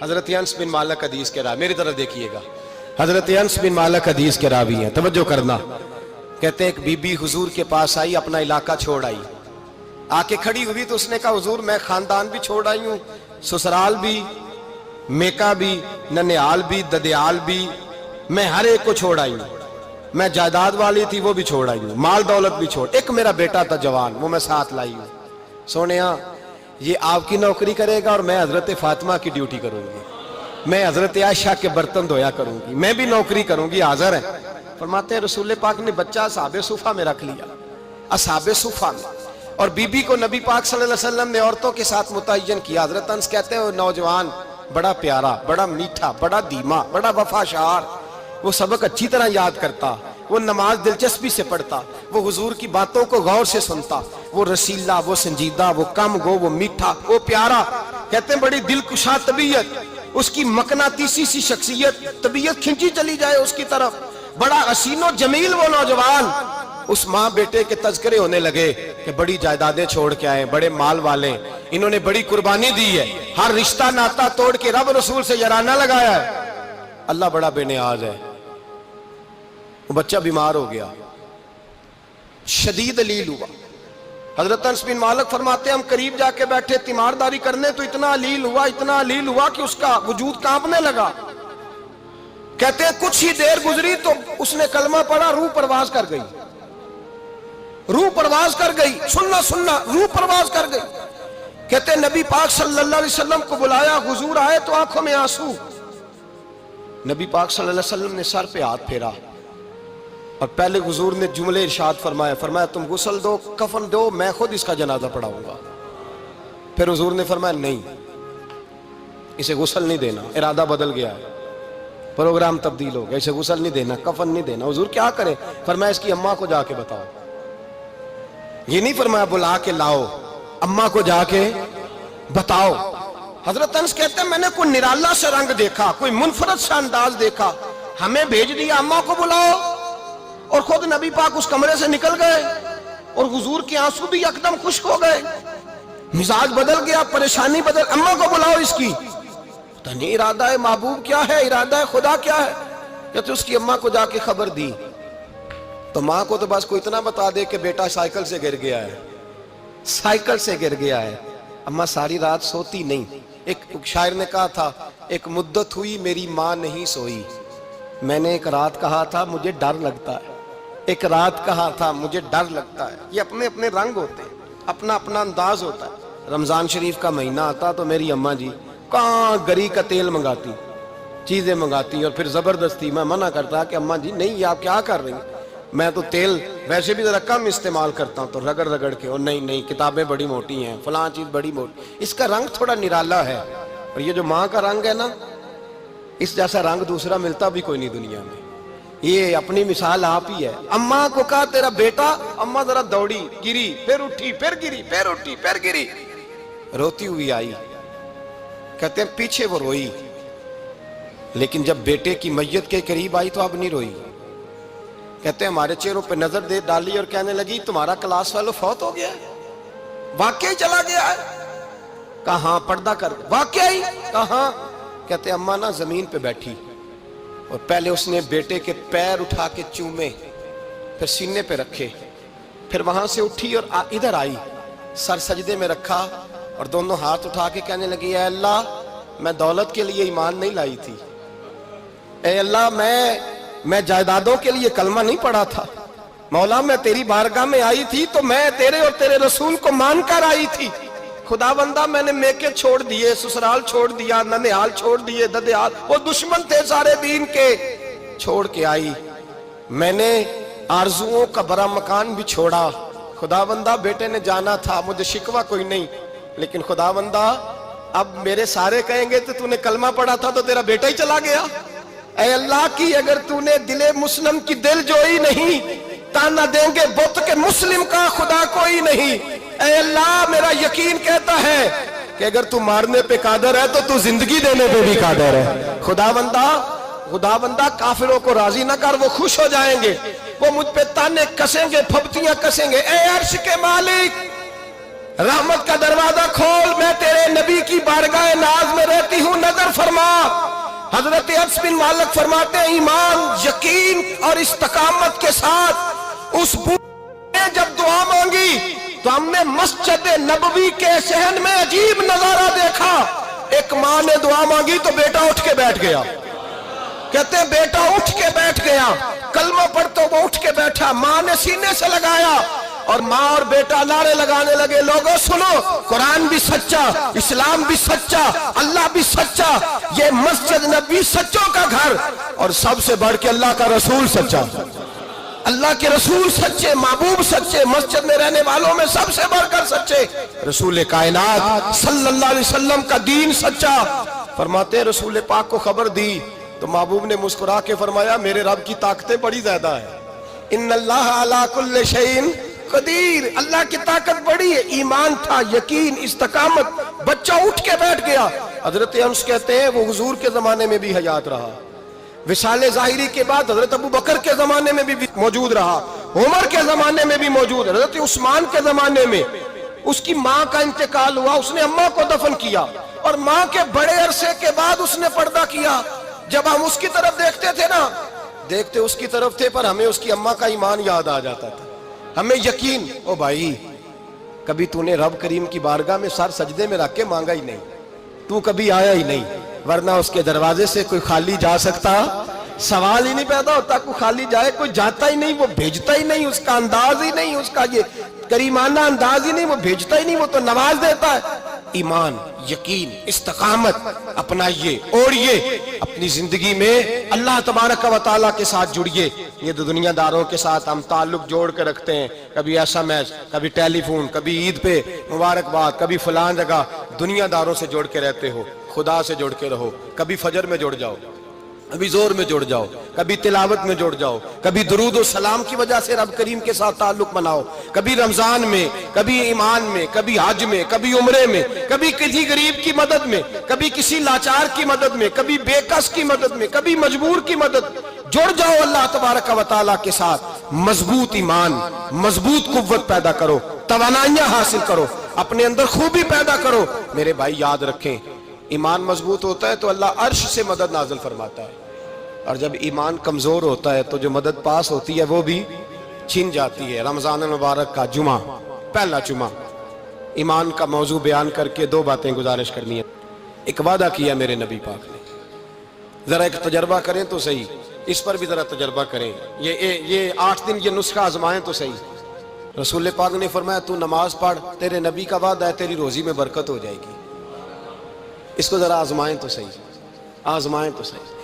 حضرت انس بن مالک حدیث کے راوی، میری طرف دیکھیے گا، حضرت انس بن مالک حدیث کے راوی ہیں، توجہ کرنا۔ کہتے ہیں ایک بی بی حضور کے پاس آئی، اپنا علاقہ چھوڑ آئی، آ کے کھڑی ہوئی تو اس نے کہا حضور میں خاندان بھی چھوڑ آئی ہوں، سسرال بھی، میکا بھی، ننیال بھی، ددیال بھی، میں ہر ایک کو چھوڑ آئی ہوں، میں جائیداد والی تھی وہ بھی چھوڑ آئی ہوں، مال دولت بھی چھوڑ، ایک میرا بیٹا تھا جوان وہ میں ساتھ لائی ہوں۔ سونیا یہ آپ کی نوکری کرے گا اور میں حضرت فاطمہ کی ڈیوٹی کروں گی، میں حضرت عائشہ کے برتن دھویا کروں گی، میں بھی نوکری کروں گی، حاضر ہے۔ فرماتے ہیں رسول پاک نے بچہ اصحاب صفہ میں رکھ لیا، اصحاب صفہ میں، اور بی بی کو نبی پاک صلی اللہ علیہ وسلم نے عورتوں کے ساتھ متعین کیا۔ حضرت انس کہتے ہیں وہ نوجوان بڑا پیارا، بڑا میٹھا، بڑا دھیما، بڑا وفاشار، وہ سبق اچھی طرح یاد کرتا، وہ نماز دلچسپی سے پڑھتا، وہ حضور کی باتوں کو غور سے سنتا، وہ رسیلا، وہ سنجیدہ، وہ کم گو، وہ میٹھا، وہ پیارا، کہتے ہیں بڑی دلکشا طبیعت، اس کی مقناطیسی سی شخصیت، طبیعت کھنچی چلی جائے اس کی طرف، بڑا حسین و جمیل وہ نوجوان۔ اس ماں بیٹے کے تذکرے ہونے لگے کہ بڑی جائیدادیں چھوڑ کے آئے، بڑے مال والے، انہوں نے بڑی قربانی دی ہے، ہر رشتہ ناتا توڑ کے رب رسول سے یارانہ لگایا ہے، اللہ بڑا بے نیاز ہے۔ وہ بچہ بیمار ہو گیا، شدید علیل ہوا۔ حضرت انس بن مالک فرماتے ہیں ہم قریب جا کے بیٹھے تیمارداری کرنے تو اتنا علیل ہوا کہ اس کا وجود کانپنے لگا۔ کہتے ہیں کچھ ہی دیر گزری تو اس نے کلمہ پڑھا، روح پرواز کر گئی، روح پرواز کر گئی، سننا روح پرواز کر گئی۔ کہتے ہیں نبی پاک صلی اللہ علیہ وسلم کو بلایا، حضور آئے تو آنکھوں میں آنسو۔ نبی پاک صلی اللہ علیہ وسلم نے سر پہ ہاتھ پھیرا اور پہلے حضور نے جملے ارشاد فرمایا تم غسل دو، کفن دو، میں خود اس کا جنازہ پڑھاؤں گا۔ پھر حضور نے فرمایا نہیں، اسے غسل نہیں دینا، ارادہ بدل گیا ہے، پروگرام تبدیل ہو گیا، اسے غسل نہیں دینا، کفن نہیں دینا۔ حضور کیا کرے؟ فرمایا اس کی اماں کو جا کے بتاؤ۔ یہ نہیں فرمایا بلا کے لاؤ، اماں کو جا کے بتاؤ۔ حضرت انس کہتے ہیں میں نے کوئی نرالا سے رنگ دیکھا، کوئی منفرد سا انداز دیکھا، ہمیں بھیج دیا اماں کو بلاؤ، اور خود نبی پاک اس کمرے سے نکل گئے اور حضور کے آنسو بھی یکدم خشک ہو گئے، مزاج بدل گیا، پریشانی بدل، اماں کو بلاؤ اس کی۔ پتہ نہیں ارادہ ہے محبوب کیا ہے، ارادہ ہے خدا کیا ہے۔ کہتے اس کی اماں کو جا کے خبر دی تو ماں کو تو بس کوئی اتنا بتا دے کہ بیٹا سائیکل سے گر گیا ہے، سائیکل سے گر گیا ہے۔ اماں ساری رات سوتی نہیں۔ ایک شاعر نے کہا تھا ایک مدت ہوئی میری ماں نہیں سوئی، میں نے ایک رات کہا تھا مجھے ڈر لگتا ہے، ایک رات کہا تھا مجھے ڈر لگتا ہے۔ یہ اپنے اپنے رنگ ہوتے ہیں، اپنا اپنا انداز ہوتا ہے۔ رمضان شریف کا مہینہ آتا تو میری اماں جی کہاں گری کا تیل منگاتی، چیزیں منگاتی، اور پھر زبردستی میں منع کرتا کہ اماں جی نہیں یہ آپ کیا کر رہی ہیں، میں تو تیل ویسے بھی ذرا کم استعمال کرتا ہوں، تو رگڑ رگڑ کے، اور نہیں کتابیں بڑی موٹی ہیں، فلاں چیز بڑی موٹی، اس کا رنگ تھوڑا نرالا ہے۔ اور یہ جو ماں کا رنگ ہے نا، اس جیسا رنگ دوسرا ملتا بھی کوئی نہیں دنیا میں۔ یہ اپنی مثال آپ ہی ہے۔ اماں کو کہا تیرا بیٹا، اماں ذرا دوڑی، گری، پھر اٹھی، پھر گری، پھر اٹھی، پھر گری، روتی ہوئی آئی۔ کہتے ہیں پیچھے وہ روئی، لیکن جب بیٹے کی میت کے قریب آئی تو اب نہیں روئی۔ کہتے ہیں ہمارے چہروں پہ نظر دے ڈالی اور کہنے لگی تمہارا کلاس فیلو فوت ہو گیا ہے، واقعی چلا گیا ہے؟ کہاں پردہ کر، واقعی کہاں؟ کہتے ہیں اماں نا زمین پہ بیٹھی اور پہلے اس نے بیٹے کے پیر اٹھا کے چومے، پھر سینے پہ رکھے، پھر وہاں سے اٹھی اور ادھر آئی، سر سجدے میں رکھا اور دونوں ہاتھ اٹھا کے کہنے لگی اے اللہ میں دولت کے لیے ایمان نہیں لائی تھی، اے اللہ میں جائیدادوں کے لیے کلمہ نہیں پڑھا تھا، مولا میں تیری بارگاہ میں آئی تھی تو میں تیرے اور تیرے رسول کو مان کر آئی تھی، خدا بندہ میں نے میکے چھوڑ دیے، سسرال چھوڑ دیا، ننیال چھوڑ دیے، ددیال، وہ دشمن تھے سارے دین کے، چھوڑ کے آئی، میں نے آرزوؤں کا بڑا مکان بھی چھوڑا، خدا بندہ بیٹے نے جانا تھا، مجھے شکوہ کوئی نہیں، لیکن خدا بندہ اب میرے سارے کہیں گے تو نے کلمہ پڑھا تھا تو تیرا بیٹا ہی چلا گیا، اے اللہ کی اگر نے دل مسلم کی دل جوئی نہیں، تانا دیں گے بت کے مسلم کا خدا کوئی نہیں، اے اللہ میرا یقین کہتا ہے کہ اگر تو مارنے پہ قادر ہے تو زندگی دینے پہ بھی قادر ہے، خدا بندہ کافروں کو راضی نہ کر، وہ خوش ہو جائیں گے، وہ مجھ پہ تانے کسیں گے، پھپتیاں کسیں گے، اے عرش کے مالک رحمت کا دروازہ کھول، میں تیرے نبی کی بارگاہ ناز میں رہتی ہوں، نظر فرما حضرت انس بن مالک فرماتے ہیں ایمان، یقین اور استقامت کے ساتھ اس بوڑھے نے جب دعا مانگی تو ہم نے مسجد نبوی کے صحن میں عجیب نظارہ دیکھا. ایک ماں نے دعا مانگی تو بیٹا اٹھ کے بیٹھ گیا. کہتے ہیں بیٹا اٹھ کے بیٹھ گیا، کلمہ پڑھتا وہ اٹھ کے بیٹھا، ماں نے سینے سے لگایا اور ماں اور بیٹا نعرے لگانے لگے، لوگوں سنو، قرآن بھی سچا، اسلام بھی سچا، اللہ بھی سچا، یہ مسجد نبی سچوں کا گھر، اور سب سے بڑھ کے اللہ کا رسول سچا. اللہ کے رسول سچے، محبوب سچے، مسجد میں رہنے والوں میں سب سے بڑھ کر سچے، رسول کائنات صلی اللہ علیہ وسلم کا دین سچا. فرماتے ہیں رسول پاک کو خبر دی تو محبوب نے مسکرا کے فرمایا میرے رب کی طاقتیں بڑی زیادہ ہیں. ان اللہ علی کل شیء قدیر، اللہ کی طاقت بڑی ہے. ایمان تھا، یقین، استقامت، بچہ اٹھ کے بیٹھ گیا. حضرت انس کہتے ہیں وہ حضور کے زمانے میں بھی حیات رہا، وصال ظاہری کے بعد حضرت ابو بکر کے زمانے میں بھی موجود رہا، عمر کے زمانے میں بھی موجود، حضرت عثمان کے زمانے میں. اس کی ماں کا انتقال ہوا، اس نے اماں کو دفن کیا، اور ماں کے بڑے عرصے کے بعد اس نے پردہ کیا. جب ہم اس کی طرف دیکھتے تھے نا، دیکھتے اس کی طرف تھے پر ہمیں اس کی اماں کا ایمان یاد آ جاتا تھا، ہمیں یقین. او بھائی، کبھی تو نے رب کریم کی بارگاہ میں سر سجدے میں رکھ کے مانگا ہی نہیں، تو کبھی آیا ہی نہیں، ورنہ اس کے دروازے سے کوئی خالی جا سکتا؟ سوال ہی نہیں پیدا ہوتا. کوئی خالی جائے، کوئی جاتا ہی نہیں، وہ بھیجتا ہی نہیں، اس کا انداز ہی نہیں، اس کا یہ کریمانہ انداز ہی نہیں، وہ بھیجتا ہی نہیں، وہ تو نواز دیتا ہے. ایمان، یقین، استقامت اپنائیے، اوڑھیے اپنی زندگی میں، اللہ تبارک و تعالیٰ کے ساتھ جڑیے. یہ دنیا داروں کے ساتھ ہم تعلق جوڑ کے رکھتے ہیں، کبھی SMS، کبھی ٹیلی فون، کبھی عید پہ مبارکباد، کبھی فلان جگہ. دنیا داروں سے جوڑ کے رہتے ہو، خدا سے جوڑ کے رہو. کبھی فجر میں جڑ جاؤ، کبھی زور میں جڑ جاؤ، کبھی تلاوت میں جڑ جاؤ، کبھی درود و سلام کی وجہ سے رب کریم کے ساتھ تعلق بناؤ، کبھی رمضان میں، کبھی ایمان میں، کبھی حج میں، کبھی عمرے میں، کبھی کسی غریب کی مدد میں، کبھی کسی لاچار کی مدد میں، کبھی بے کس کی مدد میں، کبھی مجبور کی مدد. جڑ جاؤ اللہ تبارک و تعالیٰ کے ساتھ. مضبوط ایمان، مضبوط قوت پیدا کرو، توانائیاں حاصل کرو، اپنے اندر خوبی پیدا کرو. میرے بھائی یاد رکھیں، ایمان مضبوط ہوتا ہے تو اللہ عرش سے مدد نازل فرماتا ہے، اور جب ایمان کمزور ہوتا ہے تو جو مدد پاس ہوتی ہے وہ بھی چھن جاتی ہے. رمضان المبارک کا جمعہ، پہلا جمعہ، ایمان کا موضوع بیان کر کے دو باتیں گزارش کرنی ہے. ایک وعدہ کیا میرے نبی پاک نے، ذرا ایک تجربہ کریں تو صحیح، اس پر بھی ذرا تجربہ کریں. یہ 8 دن یہ نسخہ آزمائیں تو صحیح. رسول پاک نے فرمایا تو نماز پڑھ، تیرے نبی کا وعدہ ہے تیری روزی میں برکت ہو جائے گی. اس کو ذرا آزمائیں تو صحیح، آزمائیں تو صحیح.